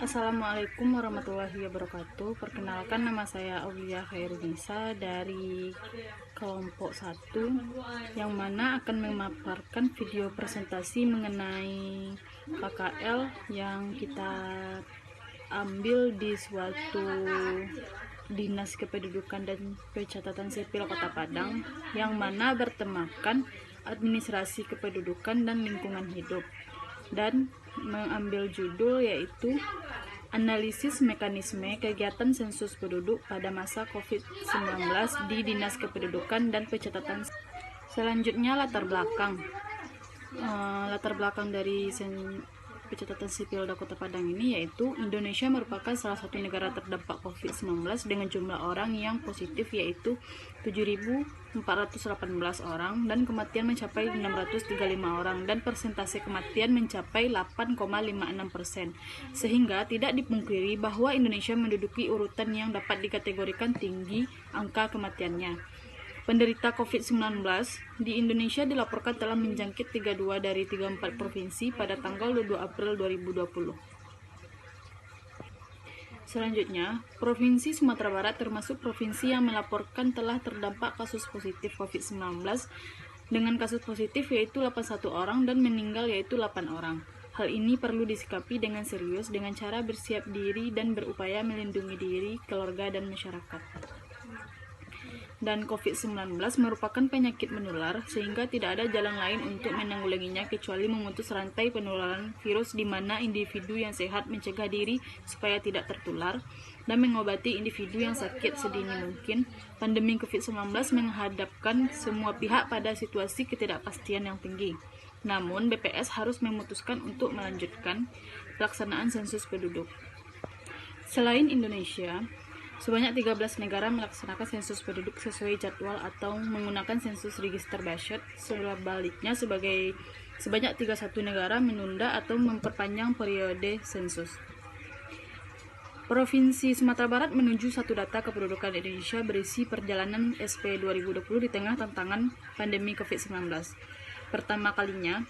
Assalamualaikum warahmatullahi wabarakatuh. Perkenalkan, nama saya Aulia Khairunisa dari kelompok 1, yang mana akan memaparkan video presentasi mengenai KKL yang kita ambil di suatu Dinas Kependudukan dan Pencatatan Sipil Kota Padang, yang mana bertemakan administrasi kependudukan dan lingkungan hidup, dan mengambil judul yaitu analisis mekanisme kegiatan sensus penduduk pada masa COVID-19 di Dinas Kependudukan dan Pencatatan. Selanjutnya, latar belakang dari Pencatatan Sipil Kota Padang ini yaitu Indonesia merupakan salah satu negara terdampak COVID-19 dengan jumlah orang yang positif yaitu 7.418 orang dan kematian mencapai 635 orang dan persentase kematian mencapai 8,56%, sehingga tidak dipungkiri bahwa Indonesia menduduki urutan yang dapat dikategorikan tinggi angka kematiannya. Penderita COVID-19 di Indonesia dilaporkan telah menjangkit 32 dari 34 provinsi pada tanggal 2 April 2020. Selanjutnya, Provinsi Sumatera Barat termasuk provinsi yang melaporkan telah terdampak kasus positif COVID-19 dengan kasus positif yaitu 81 orang dan meninggal yaitu 8 orang. Hal ini perlu disikapi dengan serius dengan cara bersiap diri dan berupaya melindungi diri, keluarga, dan masyarakat. Dan COVID-19 merupakan penyakit menular sehingga tidak ada jalan lain untuk menanggulanginya kecuali memutus rantai penularan virus di mana individu yang sehat mencegah diri supaya tidak tertular dan mengobati individu yang sakit sedini mungkin. Pandemi COVID-19 menghadapkan semua pihak pada situasi ketidakpastian yang tinggi. Namun, BPS harus memutuskan untuk melanjutkan pelaksanaan sensus penduduk. Selain Indonesia, sebanyak 13 negara melaksanakan sensus penduduk sesuai jadwal atau menggunakan sensus register based. Sebaliknya, sebanyak 31 negara menunda atau memperpanjang periode sensus. Provinsi Sumatera Barat menuju satu data kependudukan Indonesia berisi perjalanan SP 2020 di tengah tantangan pandemi COVID-19. Pertama kalinya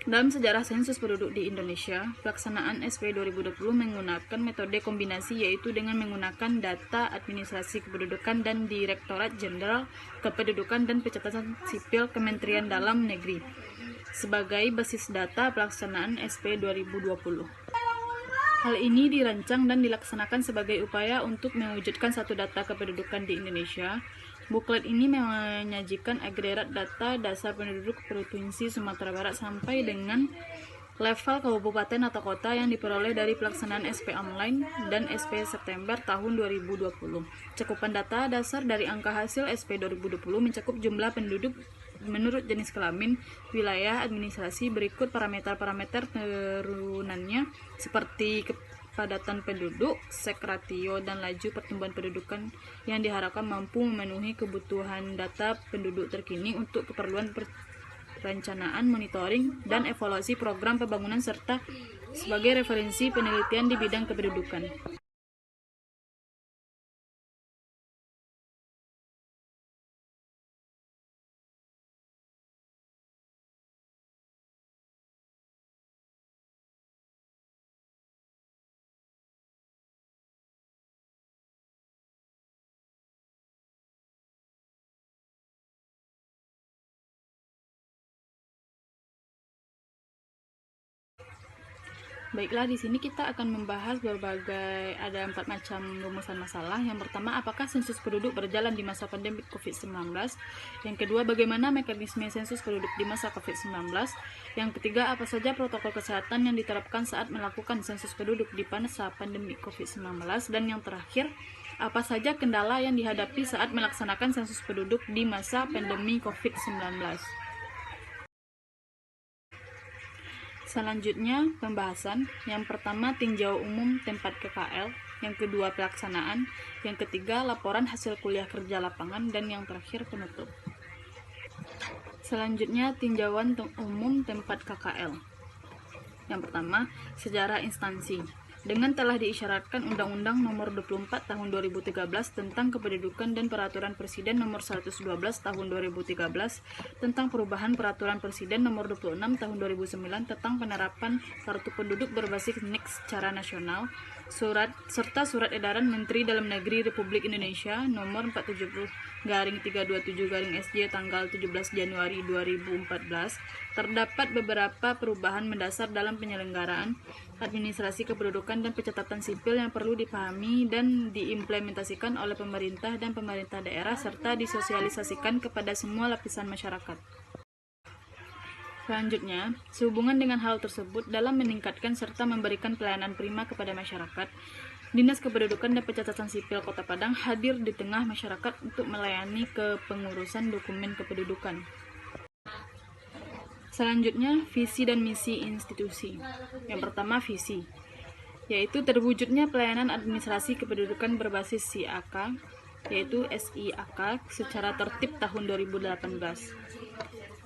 dalam sejarah sensus penduduk di Indonesia, pelaksanaan SP 2020 menggunakan metode kombinasi yaitu dengan menggunakan data administrasi kependudukan dan Direktorat Jenderal Kependudukan dan Pencatatan Sipil Kementerian Dalam Negeri sebagai basis data pelaksanaan SP 2020. Hal ini dirancang dan dilaksanakan sebagai upaya untuk mewujudkan satu data kependudukan di Indonesia. Buklet ini menyajikan agregat data dasar penduduk Provinsi Sumatera Barat sampai dengan level kabupaten atau kota yang diperoleh dari pelaksanaan SP online dan SP September tahun 2020. Cakupan data dasar dari angka hasil SP 2020 mencakup jumlah penduduk menurut jenis kelamin, wilayah administrasi. Berikut parameter-parameter turunannya seperti kepadatan penduduk, seks ratio, dan laju pertumbuhan pendudukan yang diharapkan mampu memenuhi kebutuhan data penduduk terkini untuk keperluan perencanaan, monitoring, dan evaluasi program pembangunan serta sebagai referensi penelitian di bidang kependudukan. Baiklah, di sini kita akan membahas ada 4 macam rumusan masalah. Yang pertama, apakah sensus penduduk berjalan di masa pandemi COVID-19? Yang kedua, bagaimana mekanisme sensus penduduk di masa COVID-19? Yang ketiga, apa saja protokol kesehatan yang diterapkan saat melakukan sensus penduduk di masa pandemi COVID-19? Dan yang terakhir, apa saja kendala yang dihadapi saat melaksanakan sensus penduduk di masa pandemi COVID-19? Selanjutnya, pembahasan. Yang pertama, tinjau umum tempat KKL. Yang kedua, pelaksanaan. Yang ketiga, laporan hasil kuliah kerja lapangan. Dan yang terakhir, penutup. Selanjutnya, tinjauan umum tempat KKL. Yang pertama, sejarah instansi. dengan telah diisyaratkan Undang-Undang Nomor 24 Tahun 2013 tentang Kependudukan dan Peraturan Presiden Nomor 112 Tahun 2013 tentang perubahan Peraturan Presiden Nomor 26 Tahun 2009 tentang penerapan kartu penduduk berbasis NIK secara nasional, serta Surat Edaran Menteri Dalam Negeri Republik Indonesia Nomor 470-327-SJ tanggal 17 Januari 2014, terdapat beberapa perubahan mendasar dalam penyelenggaraan administrasi kependudukan dan pencatatan sipil yang perlu dipahami dan diimplementasikan oleh pemerintah dan pemerintah daerah serta disosialisasikan kepada semua lapisan masyarakat. Selanjutnya, sehubungan dengan hal tersebut, dalam meningkatkan serta memberikan pelayanan prima kepada masyarakat, Dinas Kependudukan dan Pencatatan Sipil Kota Padang hadir di tengah masyarakat untuk melayani kepengurusan dokumen kependudukan. Selanjutnya, visi dan misi institusi. Yang pertama, visi, yaitu terwujudnya pelayanan administrasi kependudukan berbasis SIAK, yaitu SIAK, secara tertib tahun 2018.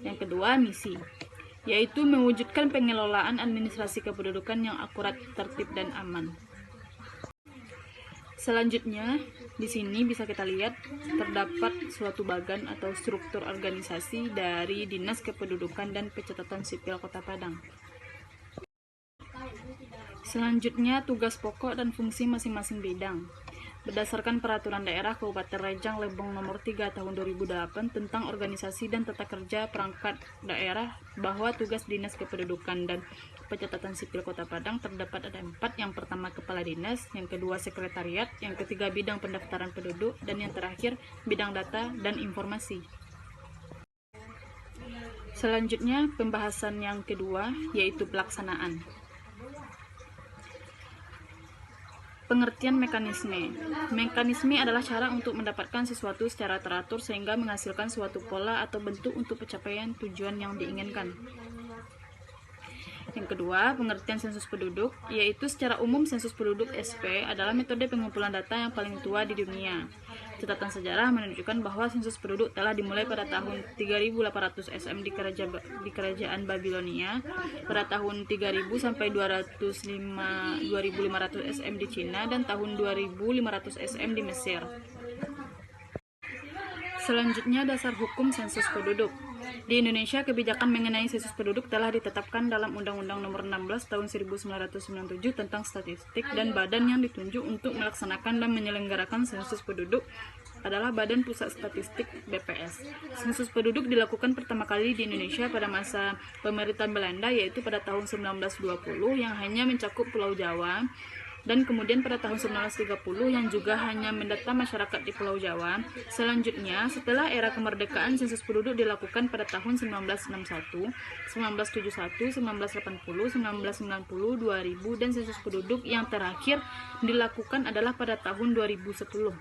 Yang kedua, misi, yaitu mewujudkan pengelolaan administrasi kependudukan yang akurat, tertib, dan aman. Selanjutnya, di sini bisa kita lihat terdapat suatu bagan atau struktur organisasi dari Dinas Kependudukan dan Pencatatan Sipil Kota Padang. Selanjutnya, tugas pokok dan fungsi masing-masing bidang. Berdasarkan Peraturan Daerah Kabupaten Rejang Lebong Nomor 3 Tahun 2008 tentang organisasi dan tata kerja perangkat daerah, bahwa tugas Dinas Kependudukan dan Pencatatan Sipil Kota Padang terdapat ada 4. Yang pertama, Kepala Dinas, yang kedua, Sekretariat, yang ketiga, Bidang Pendaftaran Penduduk, dan yang terakhir, Bidang Data dan Informasi. Selanjutnya, pembahasan yang kedua, yaitu pelaksanaan. Pengertian mekanisme. Mekanisme adalah cara untuk mendapatkan sesuatu secara teratur sehingga menghasilkan suatu pola atau bentuk untuk pencapaian tujuan yang diinginkan. Yang kedua, pengertian sensus penduduk, yaitu secara umum sensus penduduk SP adalah metode pengumpulan data yang paling tua di dunia. Catatan sejarah menunjukkan bahwa sensus penduduk telah dimulai pada tahun 3800 SM di Kerajaan Babilonia, pada tahun 3000 sampai 2500 SM di Cina, dan tahun 2500 SM di Mesir. Selanjutnya, dasar hukum sensus penduduk. Di Indonesia, kebijakan mengenai sensus penduduk telah ditetapkan dalam Undang-Undang Nomor 16 Tahun 1997 tentang statistik, dan badan yang ditunjuk untuk melaksanakan dan menyelenggarakan sensus penduduk adalah Badan Pusat Statistik (BPS). Sensus penduduk dilakukan pertama kali di Indonesia pada masa pemerintahan Belanda, yaitu pada tahun 1920 yang hanya mencakup Pulau Jawa, dan kemudian pada tahun 1930 yang juga hanya mendata masyarakat di Pulau Jawa. Selanjutnya, setelah era kemerdekaan, sensus penduduk dilakukan pada tahun 1961, 1971, 1980, 1990, 2000, dan sensus penduduk yang terakhir dilakukan adalah pada tahun 2010.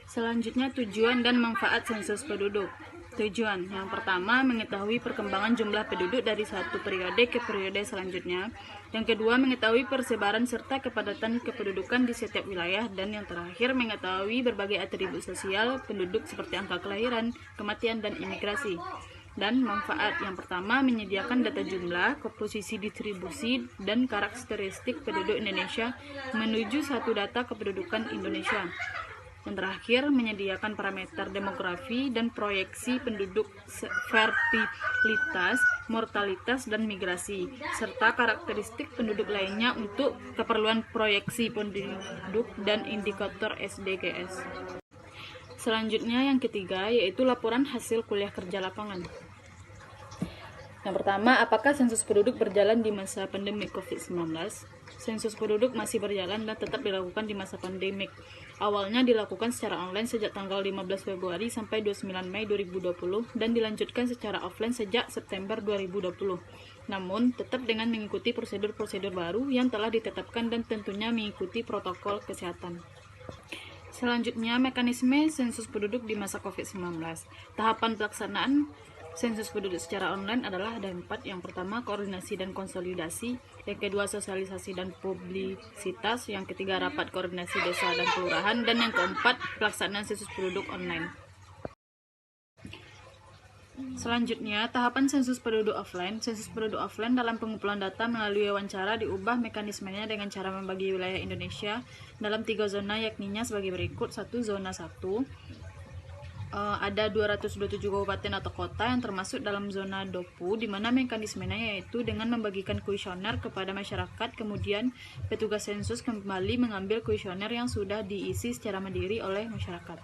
Selanjutnya, tujuan dan manfaat sensus penduduk. Tujuan yang pertama, mengetahui perkembangan jumlah penduduk dari satu periode ke periode selanjutnya. Yang kedua, mengetahui persebaran serta kepadatan kependudukan di setiap wilayah. Dan yang terakhir, mengetahui berbagai atribut sosial penduduk seperti angka kelahiran, kematian, dan imigrasi. Dan manfaat yang pertama, menyediakan data jumlah, komposisi, distribusi, dan karakteristik penduduk Indonesia menuju satu data kependudukan Indonesia. Yang terakhir, menyediakan parameter demografi dan proyeksi penduduk, fertilitas, mortalitas, dan migrasi, serta karakteristik penduduk lainnya untuk keperluan proyeksi penduduk dan indikator SDGs. Selanjutnya, yang ketiga, yaitu laporan hasil kuliah kerja lapangan. Yang pertama, apakah sensus penduduk berjalan di masa pandemi COVID-19? Sensus penduduk masih berjalan dan tetap dilakukan di masa pandemik. Awalnya dilakukan secara online sejak tanggal 15 Februari sampai 29 Mei 2020 dan dilanjutkan secara offline sejak September 2020. Namun, tetap dengan mengikuti prosedur-prosedur baru yang telah ditetapkan dan tentunya mengikuti protokol kesehatan. Selanjutnya, mekanisme sensus penduduk di masa COVID-19. Tahapan pelaksanaan sensus penduduk secara online adalah ada 4. Yang pertama, koordinasi dan konsolidasi. Yang kedua, sosialisasi dan publisitas. Yang ketiga, rapat koordinasi desa dan kelurahan. Dan yang keempat, pelaksanaan sensus penduduk online. Selanjutnya, tahapan sensus penduduk offline. Sensus penduduk offline dalam pengumpulan data melalui wawancara diubah mekanismenya dengan cara membagi wilayah Indonesia dalam 3 zona, yakninya sebagai berikut. 1. Zona 1. Ada 227 kabupaten atau kota yang termasuk dalam zona DOPU, di mana mekanismenya yaitu dengan membagikan kuesioner kepada masyarakat, kemudian petugas sensus kembali mengambil kuesioner yang sudah diisi secara mandiri oleh masyarakat.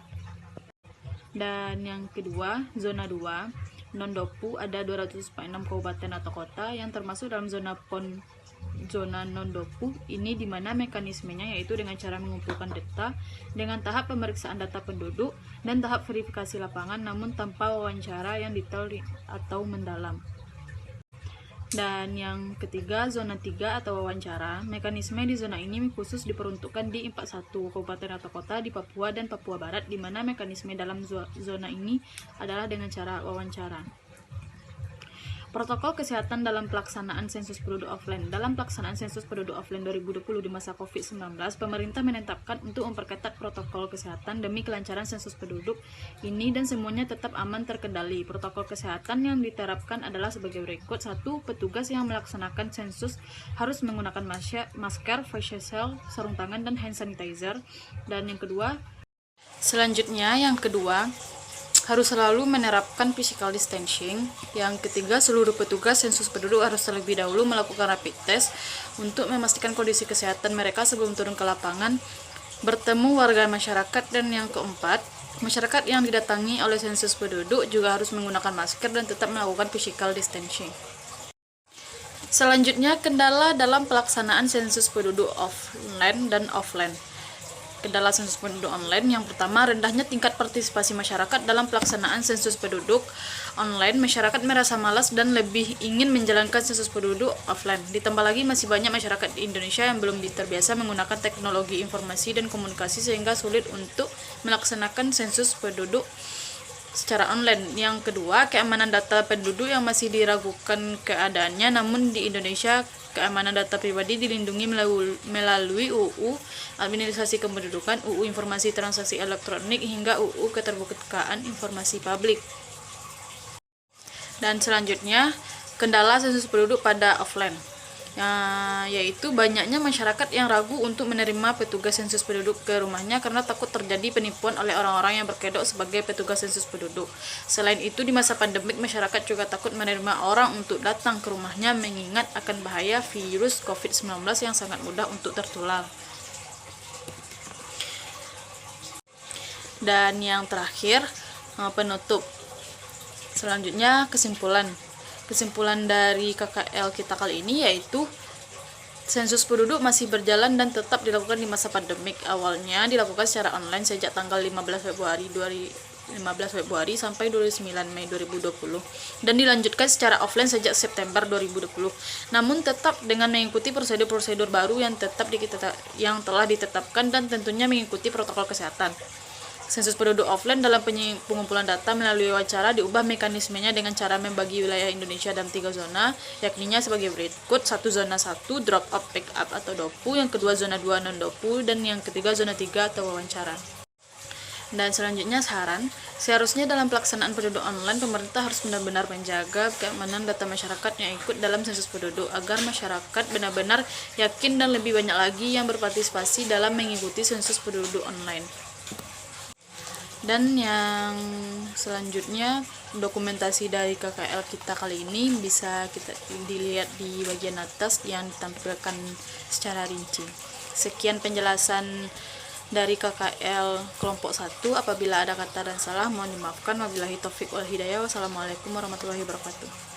Dan yang kedua, zona 2 non-DOPU, ada 246 kabupaten atau kota yang termasuk dalam zona non-DOPU ini, di mana mekanismenya yaitu dengan cara mengumpulkan data dengan tahap pemeriksaan data penduduk dan tahap verifikasi lapangan, namun tanpa wawancara yang detail atau mendalam. Dan yang ketiga, zona 3 atau wawancara. Mekanisme di zona ini khusus diperuntukkan di 41 kabupaten atau kota di Papua dan Papua Barat, di mana mekanisme dalam zona ini adalah dengan cara wawancara. Protokol kesehatan dalam pelaksanaan sensus penduduk offline. Dalam pelaksanaan sensus penduduk offline 2020 di masa COVID-19, pemerintah menetapkan untuk memperketat protokol kesehatan demi kelancaran sensus penduduk ini dan semuanya tetap aman terkendali. Protokol kesehatan yang diterapkan adalah sebagai berikut. 1. Petugas yang melaksanakan sensus harus menggunakan masker, face shield, sarung tangan, dan hand sanitizer. Dan yang kedua, harus selalu menerapkan physical distancing. Yang ketiga, seluruh petugas sensus penduduk harus terlebih dahulu melakukan rapid test untuk memastikan kondisi kesehatan mereka sebelum turun ke lapangan bertemu warga masyarakat. Dan yang keempat, masyarakat yang didatangi oleh sensus penduduk juga harus menggunakan masker dan tetap melakukan physical distancing. Selanjutnya, kendala dalam pelaksanaan sensus penduduk online dan offline. Kendala sensus penduduk online yang pertama, rendahnya tingkat partisipasi masyarakat dalam pelaksanaan sensus penduduk online. Masyarakat merasa malas dan lebih ingin menjalankan sensus penduduk offline. Ditambah lagi masih banyak masyarakat di Indonesia yang belum terbiasa menggunakan teknologi informasi dan komunikasi sehingga sulit untuk melaksanakan sensus penduduk secara online. Yang kedua, keamanan data penduduk yang masih diragukan keadaannya, namun di Indonesia keamanan data pribadi dilindungi melalui UU Administrasi Kependudukan, UU Informasi Transaksi Elektronik, hingga UU Keterbukaan Informasi Publik. Dan selanjutnya, kendala sensus penduduk pada offline, yaitu banyaknya masyarakat yang ragu untuk menerima petugas sensus penduduk ke rumahnya karena takut terjadi penipuan oleh orang-orang yang berkedok sebagai petugas sensus penduduk. Selain itu, di masa pandemik masyarakat juga takut menerima orang untuk datang ke rumahnya mengingat akan bahaya virus COVID-19 yang sangat mudah untuk tertular. Dan yang terakhir, penutup. Selanjutnya, kesimpulan dari KKL kita kali ini yaitu sensus penduduk masih berjalan dan tetap dilakukan di masa pandemik. Awalnya dilakukan secara online sejak tanggal 15 Februari sampai 29 Mei 2020 dan dilanjutkan secara offline sejak September 2020. Namun tetap dengan mengikuti prosedur-prosedur baru yang telah ditetapkan dan tentunya mengikuti protokol kesehatan. Sensus penduduk offline dalam pengumpulan data melalui wawancara diubah mekanismenya dengan cara membagi wilayah Indonesia dalam 3 zona, yakninya sebagai berikut. 1. Zona 1 drop up pick up atau DOPU, yang kedua zona 2 non DOPU, dan yang ketiga zona 3 atau wawancara. Dan selanjutnya saran, seharusnya dalam pelaksanaan penduduk online pemerintah harus benar-benar menjaga keamanan data masyarakat yang ikut dalam sensus penduduk agar masyarakat benar-benar yakin dan lebih banyak lagi yang berpartisipasi dalam mengikuti sensus penduduk online. Dan yang selanjutnya, dokumentasi dari KKL kita kali ini bisa kita dilihat di bagian atas yang ditampilkan secara rinci. Sekian penjelasan dari KKL kelompok 1. Apabila ada kata dan salah mohon dimaafkan. Wabillahi taufik wal hidayah. Wassalamualaikum warahmatullahi wabarakatuh.